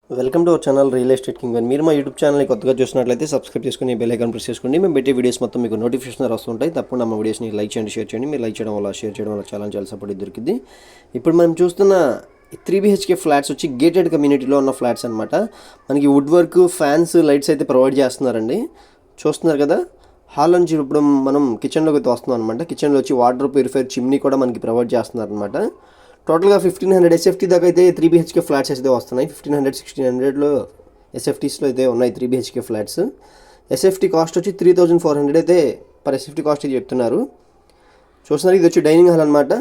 Welcome to our channel real estate king. మీరు మా YouTube ఛానల్ని కొత్తగా చూసినట్లయితే సబ్స్క్రైబ్ చేసుకుని బెల్ ఐకాన్ ప్రెస్ చేసుకోండి. మేము పెట్టే వీడియోస్ మొత్తం మీకు నోటిఫికేషన్ వస్తుంటాయి. తప్పకుండా మా వీడియోస్ని లైక్ చేయండి, షేర్ చేయండి. మీరు లైక్ చేయడం వల్ల, షేర్ చేయడం వల్ల చాలా సపోర్ట్ దొరికింది. ఇప్పుడు మనం చూస్తున్న 3 BHK ఫ్లాట్స్ వచ్చి గేటెడ్ కమ్యూనిటీలో ఉన్న ఫ్లాట్స్ అనమాట. మనకి వుడ్ వర్క్, ఫ్యాన్స్, లైట్స్ అయితే ప్రొవైడ్ చేస్తున్నారండి. చూస్తున్నారు కదా. హాల్ నుంచి ఇప్పుడు మనం కిచెన్లోకి అయితే వస్తున్నాం అనమాట. కిచెన్లో వచ్చి వాటర్ ప్యూరిఫైర్, చిమ్నీ కూడా మనకి ప్రొవైడ్ చేస్తున్నారు అనమాట. టోటల్గా 1500 SFT దాకా అయితే 3 BHK ఫ్లాట్స్ అయితే వస్తున్నాయి. 1500, 1600లో SFTస్లో అయితే ఉన్నాయి 3 BHK ఫ్లాట్స్. SFT కాస్ట్ వచ్చి 3400 అయితే పర్ SFT కాస్ట్ అయితే చెప్తున్నారు. చూస్తున్నారు, ఇది వచ్చి డైనింగ్ హాల్ అనమాట.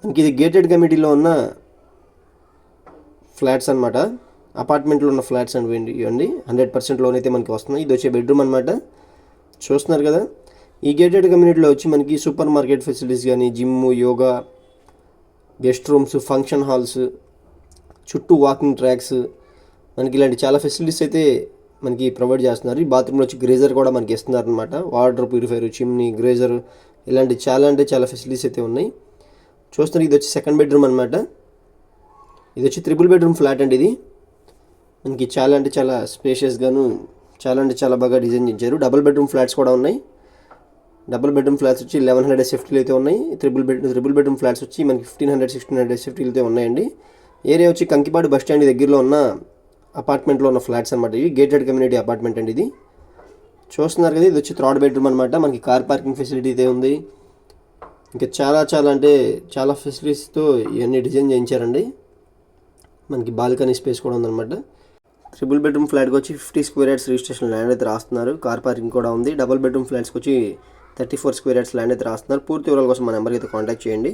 మనకి ఇది గేటెడ్ కమ్యూనిటీలో ఉన్న ఫ్లాట్స్ అనమాట. అపార్ట్మెంట్లో ఉన్న ఫ్లాట్స్ అండి ఇవన్నీ. 100% లోన్ అయితే మనకి వస్తున్నాయి. ఇది వచ్చే బెడ్రూమ్ అనమాట. చూస్తున్నారు కదా. ఈ గేటెడ్ కమ్యూనిటీలో వచ్చి మనకి సూపర్ మార్కెట్ ఫెసిలిటీస్ కానీ, gym, yoga, guest rooms, function halls, చుట్టూ వాకింగ్ ట్రాక్స్, మనకి ఇలాంటి చాలా ఫెసిలిటీస్ అయితే మనకి ప్రొవైడ్ చేస్తున్నారు. ఈ బాత్రూంలో వచ్చి గ్రేజర్ కూడా మనకి ఇస్తున్నారు అనమాట. వాటర్ ప్యూరిఫైర్, చిమ్నీ, గ్రేజర్, ఇలాంటి చాలా ఫెసిలిటీస్ అయితే ఉన్నాయి. చూస్తున్నారు, ఇది వచ్చి సెకండ్ బెడ్రూమ్ అనమాట. ఇది వచ్చి 3 బెడ్రూమ్ ఫ్లాట్ అండి. ఇది మనకి చాలా స్పేషియస్గాను చాలా బాగా డిజైన్ చేశారు. డబుల్ బెడ్రూమ్ ఫ్లాట్స్ కూడా ఉన్నాయి. డబుల్ బెడ్రూమ్ ఫ్లాట్స్ వచ్చి 1100 SFTలు అయితే ఉన్నాయి. ట్రిపుల్ బెడ్రూమ్ ఫ్లాట్స్ వచ్చి మనకి 1500, 1600 SFTలు అయితే ఉన్నాయండి. ఏరియా వచ్చి కంకిపాడు బస్ స్టాండ్ దగ్గరలో ఉన్న అపార్ట్మెంట్లో ఉన్న ఫ్లాట్స్ అనమాట. ఇవి గేటెడ్ కమ్యూనిటీ అపార్ట్మెంట్ అండి. ఇది చూస్తున్నారు కదా. ఇది వచ్చి 3rd బెడ్రూమ్ అనమాట. మనకి కార్ పార్కింగ్ ఫెసిలిటీ అయితే ఉంది. ఇంకా చాలా ఫెసిలిటీస్తో ఇవన్నీ డిజైన్ చేయించారండి. మనకి బాల్కనీ స్పేస్ కూడా ఉందన్నమాట. 3 బెడ్రూమ్ ఫ్లాట్కి వచ్చి 50 స్క్వేర్ యార్డ్స్ రిజిస్ట్రేషన్ ల్యాండ్ అయితే రాస్తున్నారు. కార్ పార్కింగ్ కూడా ఉంది. డబుల్ బెడ్రూమ్ ఫ్లాట్స్కి వచ్చి 34 స్క్వేర్ యార్డ్స్ ల్యాండ్ అయితే రాస్తున్నారు. పూర్తి వివరాల కోసం మా నెంబర్కి అయితే కాంటాక్ట్ చేయండి.